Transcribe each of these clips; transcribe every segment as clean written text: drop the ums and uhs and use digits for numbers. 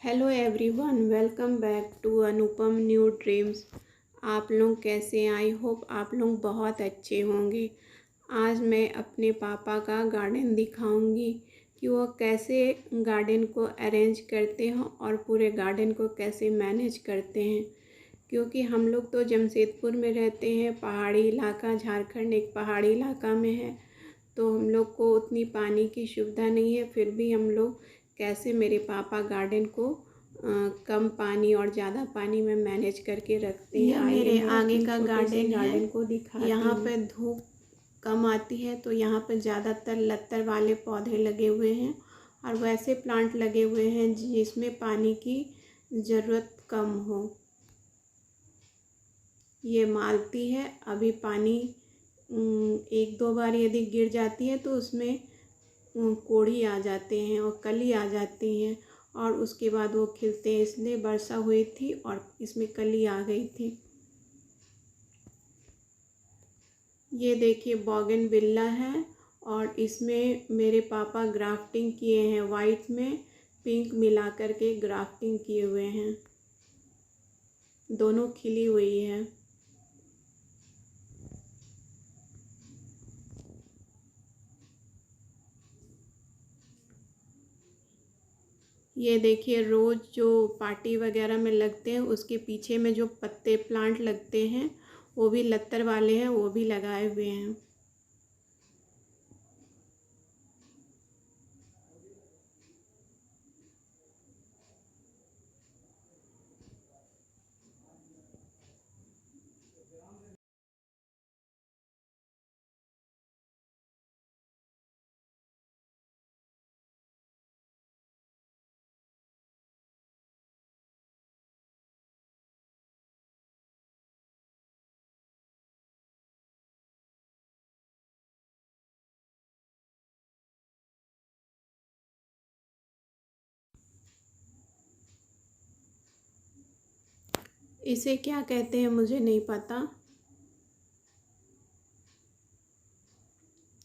Hello everyone, welcome back to Anupam new dreams. आप लोग कैसे हैं? आई होप आप लोग बहुत अच्छे होंगे। आज मैं अपने पापा का गार्डन दिखाऊंगी कि वो कैसे गार्डन को अरेंज करते हैं और पूरे गार्डन को कैसे मैनेज करते हैं। क्योंकि हम लोग तो जमशेदपुर में रहते हैं, पहाड़ी इलाका, झारखंड एक पहाड़ी इलाका में है, तो हम लोग को उतनी पानी की सुविधा नहीं है। फिर भी हम लोग कैसे मेरे पापा गार्डन को कम पानी और ज़्यादा पानी में मैनेज करके रखते हैं। यह मेरे आगे का गार्डन को दिखाती यहाँ पे धूप कम आती है तो यहाँ पे ज़्यादातर लत्तर वाले पौधे लगे हुए हैं और वैसे प्लांट लगे हुए हैं जिसमें पानी की ज़रूरत कम हो। ये मालती है, अभी पानी एक दो बार यदि गिर जाती है तो उसमें कोढ़ी आ जाते हैं और कली आ जाती हैं और उसके बाद वो खिलते हैं। इसलिए वर्षा हुई थी और इसमें कली आ गई थी। ये देखिए बोगनविला है और इसमें मेरे पापा ग्राफ्टिंग किए हैं, वाइट में पिंक मिला करके ग्राफ्टिंग किए हुए हैं। दोनों खिली हुई है। ये देखिए रोज़ जो पार्टी वगैरह में लगते हैं उसके पीछे में जो पत्ते प्लांट लगते हैं वो भी लत्तर वाले हैं, वो भी लगाए हुए हैं। इसे क्या कहते हैं मुझे नहीं पता।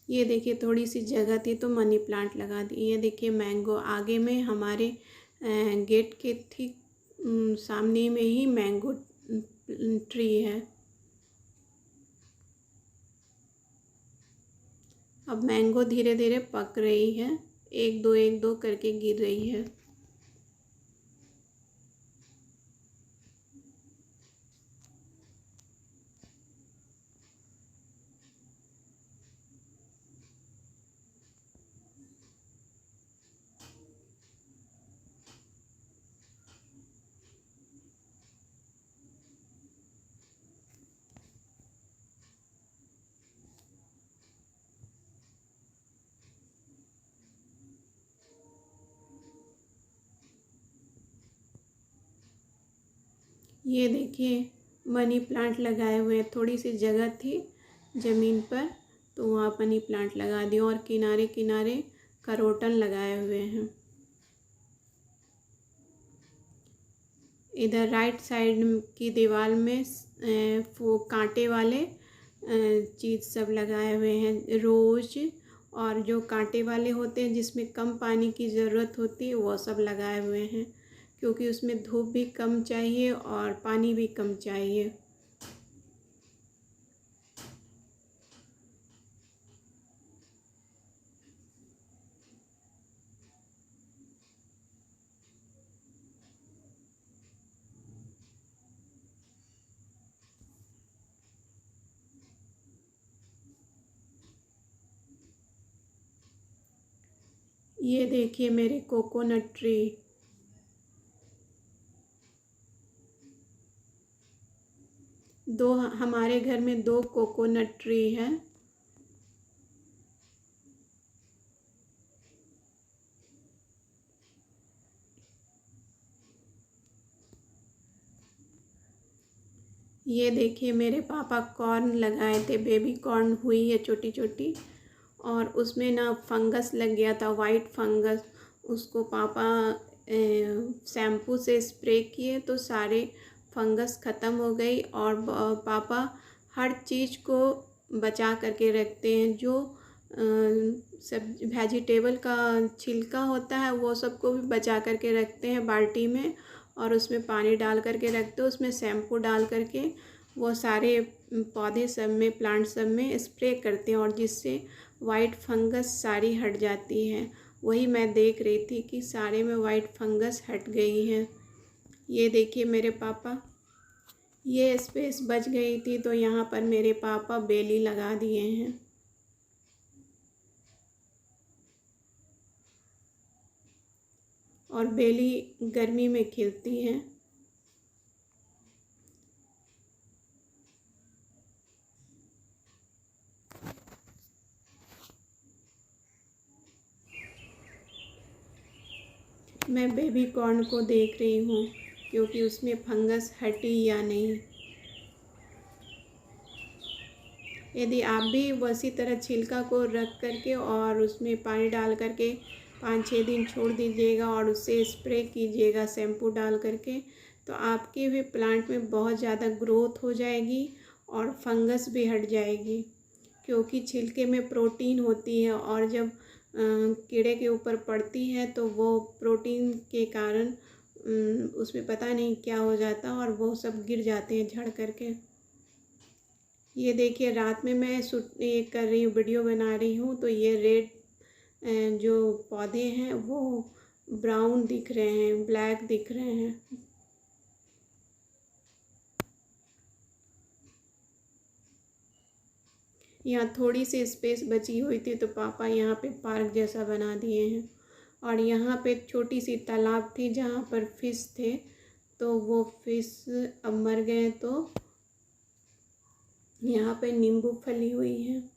ये देखिए थोड़ी सी जगह थी तो मनी प्लांट लगा दी। ये देखिए मैंगो, आगे में हमारे गेट के ठीक सामने में ही मैंगो ट्री है। अब मैंगो धीरे धीरे पक रही है, एक दो करके गिर रही है। ये देखिए मनी प्लांट लगाए हुए हैं। थोड़ी सी जगह थी ज़मीन पर तो वहाँ मनी प्लांट लगा दिए और किनारे किनारे करोटन लगाए हुए हैं। इधर राइट साइड की दीवार में वो कांटे वाले चीज़ सब लगाए हुए हैं, रोज़ और जो कांटे वाले होते हैं जिसमें कम पानी की ज़रूरत होती है वो सब लगाए हुए हैं, क्योंकि उसमें धूप भी कम चाहिए और पानी भी कम चाहिए। ये देखिए मेरे कोकोनट ट्री। हमारे घर में 2 कोकोनट ट्री हैं। ये देखिए मेरे पापा कॉर्न लगाए थे, बेबी कॉर्न हुई है छोटी छोटी, और उसमें ना फंगस लग गया था, वाइट फंगस। उसको पापा शैम्पू से स्प्रे किए तो सारे फंगस ख़त्म हो गई। और पापा हर चीज़ को बचा करके रखते हैं। जो सब वेजिटेबल का छिलका होता है वो सबको भी बचा करके रखते हैं बाल्टी में, और उसमें पानी डाल करके रखते हैं, उसमें शैम्पू डाल करके वो सारे पौधे सब में, प्लांट सब में स्प्रे करते हैं, और जिससे वाइट फंगस सारी हट जाती है। वही मैं देख रही थी कि सारे में वाइट फंगस हट गई है। ये देखिए मेरे पापा, ये स्पेस बच गई थी तो यहाँ पर मेरे पापा बेली लगा दिए हैं। और बेली गर्मी में खिलती है। मैं बेबी कॉर्न को देख रही हूँ क्योंकि उसमें फंगस हटी या नहीं। यदि आप भी उसी तरह छिलका को रख करके और उसमें पानी डाल करके 5-6 दिन छोड़ दीजिएगा और उससे स्प्रे कीजिएगा शैम्पू डाल करके, तो आपके भी प्लांट में बहुत ज़्यादा ग्रोथ हो जाएगी और फंगस भी हट जाएगी। क्योंकि छिलके में प्रोटीन होती है और जब कीड़े के ऊपर पड़ती है तो वो प्रोटीन के कारण उसमें पता नहीं क्या हो जाता और वो सब गिर जाते हैं झड़ करके। ये देखिए रात में मैं ये कर रही हूँ, वीडियो बना रही हूँ, तो ये रेड जो पौधे हैं वो ब्राउन दिख रहे हैं, ब्लैक दिख रहे हैं। यहाँ थोड़ी सी स्पेस बची हुई थी तो पापा यहाँ पे पार्क जैसा बना दिए हैं। और यहाँ पे छोटी सी तालाब थी जहाँ पर फिश थे, तो वो फिश अब मर गए, तो यहाँ पे नींबू फली हुई है।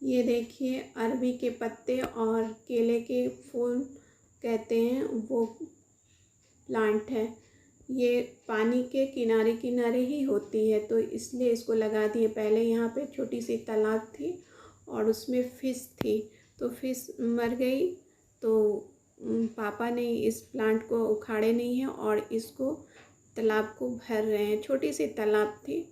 ये देखिए अरबी के पत्ते और केले के फूल कहते हैं वो प्लांट है। ये पानी के किनारे किनारे ही होती है तो इसलिए इसको लगा दिए। पहले यहाँ पे छोटी सी तालाब थी और उसमें फ़िश थी, तो फ़िश मर गई, तो पापा ने इस प्लांट को उखाड़े नहीं है और इसको तालाब को भर रहे हैं। छोटी सी तालाब थी।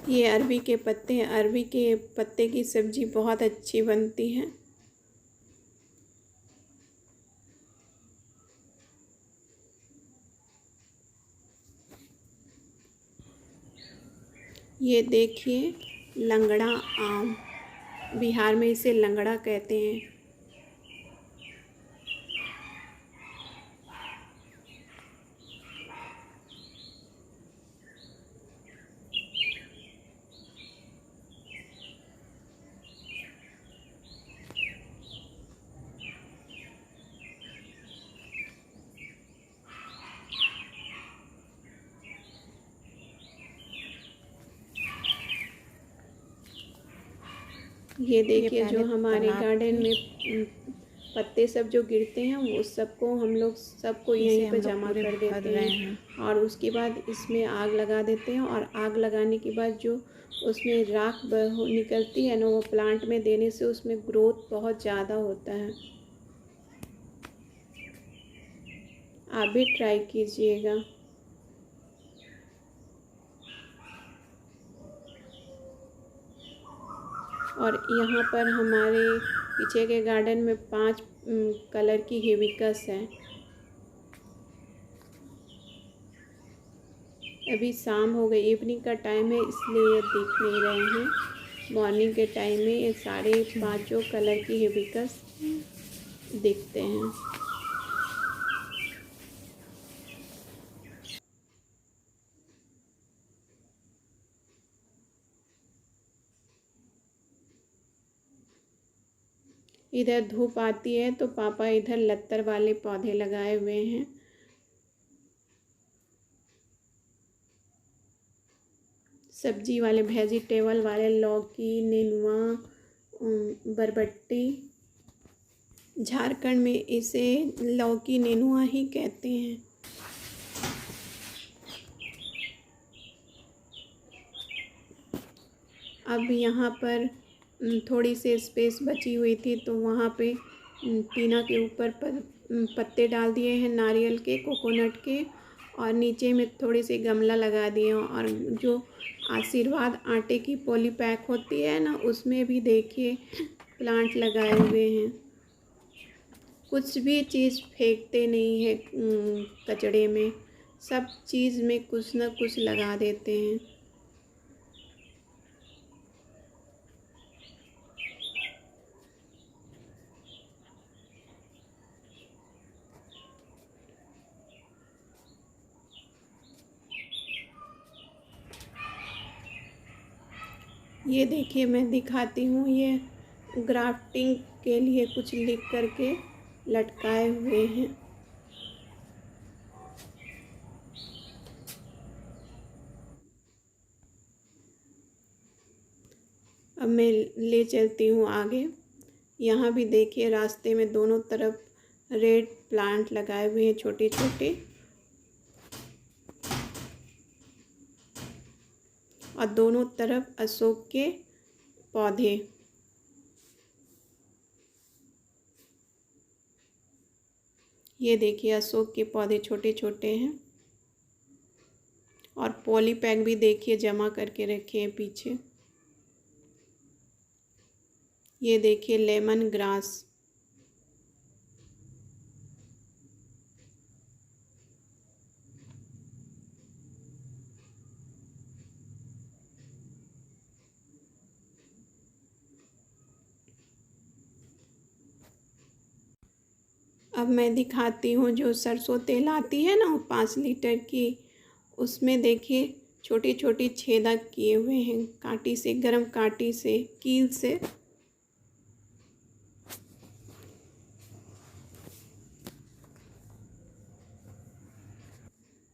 ये अरबी के पत्ते हैं। अरबी के पत्ते की सब्ज़ी बहुत अच्छी बनती है। ये देखिए लंगड़ा आम, बिहार में इसे लंगड़ा कहते हैं। ये देखिए जो हमारे गार्डन में पत्ते सब जो गिरते हैं वो सबको हम लोग सबको यहीं पर जमा कर देते हैं और उसके बाद इसमें आग लगा देते हैं। और आग लगाने के बाद जो उसमें राख निकलती है ना, वो प्लांट में देने से उसमें ग्रोथ बहुत ज़्यादा होता है। आप भी ट्राई कीजिएगा। और यहाँ पर हमारे पीछे के गार्डन में 5 कलर की हिबिस्कस है। अभी शाम हो गई, इवनिंग का टाइम है इसलिए ये दिख नहीं रहे हैं। मॉर्निंग के टाइम में ये सारे 5 कलर की हिबिस्कस दिखते हैं। इधर धूप आती है तो पापा इधर लत्तर वाले पौधे लगाए हुए हैं। सब्जी वाले, वेजिटेबल वाले, लौकी, नेनुआ, बरबट्टी। झारखंड में इसे लौकी नेनुआ ही कहते हैं। अब यहाँ पर थोड़ी सी स्पेस बची हुई थी तो वहाँ पे टीना के ऊपर पत्ते डाल दिए हैं नारियल के, कोकोनट के, और नीचे में थोड़ी सी गमला लगा दिए हैं। और जो आशीर्वाद आटे की पॉली पैक होती है ना, उसमें भी देखिए प्लांट लगाए हुए हैं। कुछ भी चीज़ फेंकते नहीं है कचड़े में, सब चीज़ में कुछ ना कुछ लगा देते हैं। ये देखिए मैं दिखाती हूँ, ये ग्राफ्टिंग के लिए कुछ लिख करके लटकाए हुए हैं। अब मैं ले चलती हूँ आगे। यहाँ भी देखिए रास्ते में दोनों तरफ रेड प्लांट लगाए हुए हैं, छोटे छोटे, और दोनों तरफ अशोक के पौधे। ये देखिए अशोक के पौधे छोटे छोटे हैं, और पॉली पैक भी देखिए जमा करके रखे हैं पीछे। ये देखिए लेमन ग्रास। अब मैं दिखाती हूँ जो सरसों तेल आती है ना 5 लीटर की, उसमें देखिए छोटी छोटी छेदक किए हुए हैं कांटी से, गरम कांटी से, कील से।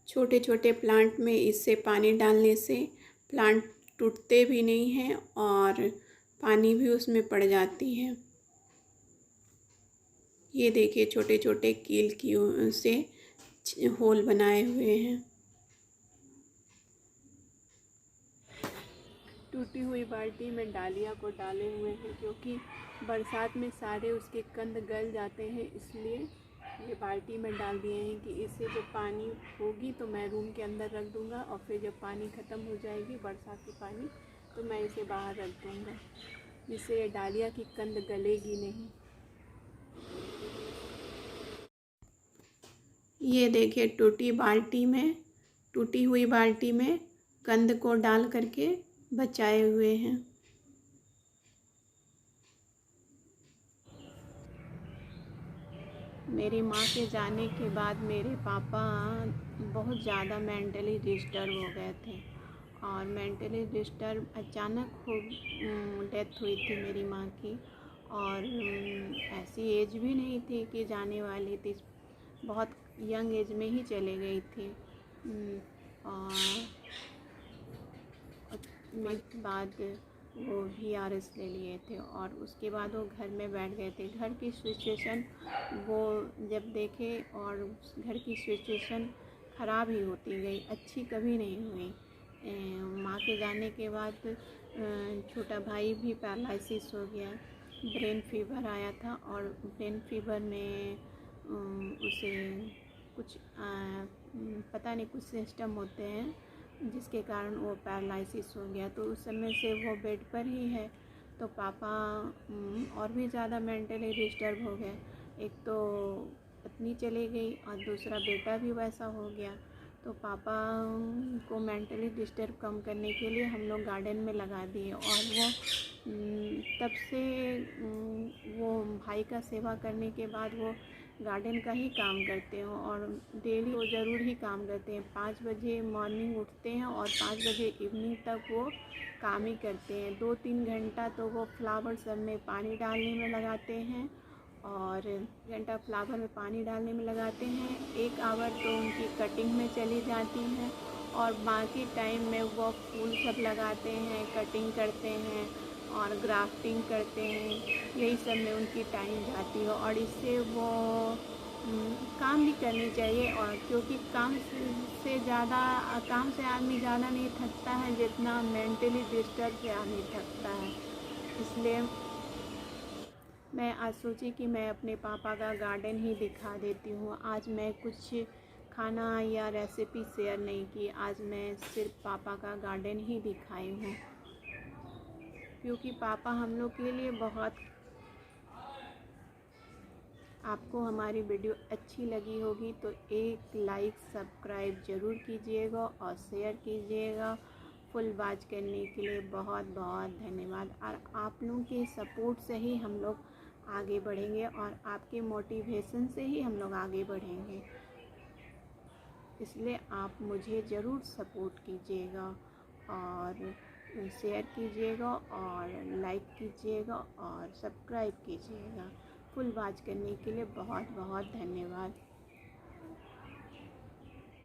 छोटे छोटे प्लांट में इससे पानी डालने से प्लांट टूटते भी नहीं हैं और पानी भी उसमें पड़ जाती है। ये देखिए छोटे छोटे कील की से होल बनाए हुए हैं। टूटी हुई बाल्टी में डालिया को डाले हुए हैं, क्योंकि बरसात में सारे उसके कंद गल जाते हैं, इसलिए ये बाल्टी में डाल दिए हैं कि इससे जब पानी होगी तो मैं रूम के अंदर रख दूँगा, और फिर जब पानी ख़त्म हो जाएगी बरसात की पानी, तो मैं इसे बाहर रख दूँगा, जिससे ये डालिया की कंद गलेगी नहीं। ये देखिए टूटी हुई बाल्टी में कंद को डाल करके बचाए हुए हैं। मेरी माँ के जाने के बाद मेरे पापा बहुत ज़्यादा मेंटली डिस्टर्ब हो गए थे, और मेंटली डिस्टर्ब अचानक डेथ हुई थी मेरी माँ की। और ऐसी एज भी नहीं थी कि जाने वाली थी, बहुत यंग एज में ही चले गई थी। और बाद वो VRS ले लिए थे, और उसके बाद वो घर में बैठ गए थे। घर की सिचुएशन वो जब देखे, और घर की सिचुएशन ख़राब ही होती गई, अच्छी कभी नहीं हुई। माँ के जाने के बाद छोटा भाई भी पैरालिसिस हो गया, ब्रेन फीवर आया था, और ब्रेन फीवर में उसे कुछ पता नहीं कुछ सिस्टम होते हैं जिसके कारण वो पैरालिसिस हो गया। तो उस समय से वो बेड पर ही है। तो पापा और भी ज़्यादा मेंटली डिस्टर्ब हो गए। एक तो पत्नी चली गई और दूसरा बेटा भी वैसा हो गया। तो पापा को मेंटली डिस्टर्ब कम करने के लिए हम लोग गार्डन में लगा दिए, और वो तब से वो भाई का सेवा करने के बाद वो गार्डन का ही काम करते हैं, और डेली वो ज़रूर ही काम करते हैं। 5 बजे मॉर्निंग उठते हैं और 5 बजे इवनिंग तक वो काम ही करते हैं। 2-3 घंटा तो वो फ्लावर सब में पानी डालने में लगाते हैं, और घंटा फ्लावर में पानी डालने में लगाते हैं। 1 आवर तो उनकी कटिंग में चली जाती हैं, और बाकी टाइम में वो फूल सब लगाते हैं, कटिंग करते हैं और ग्राफ्टिंग करते हैं। यही सब में उनकी टाइम जाती है, और इससे वो काम भी करनी चाहिए। और क्योंकि काम से आदमी ज़्यादा नहीं थकता है जितना मेंटली डिस्टर्ब से आदमी थकता है। इसलिए मैं आज सोची कि मैं अपने पापा का गार्डन ही दिखा देती हूँ। आज मैं कुछ खाना या रेसिपी शेयर नहीं की, आज मैं सिर्फ पापा का गार्डन ही दिखाई हूँ, क्योंकि पापा हम लोग के लिए बहुत। आपको हमारी वीडियो अच्छी लगी होगी तो एक लाइक सब्सक्राइब ज़रूर कीजिएगा और शेयर कीजिएगा। फुल वॉच करने के लिए बहुत बहुत धन्यवाद। और आप लोगों के सपोर्ट से ही हम लोग आगे बढ़ेंगे और आपके मोटिवेशन से ही हम लोग आगे बढ़ेंगे। इसलिए आप मुझे ज़रूर सपोर्ट कीजिएगा और शेयर कीजिएगा और लाइक कीजिएगा और सब्सक्राइब कीजिएगा। फुल वॉच करने के लिए बहुत बहुत धन्यवाद।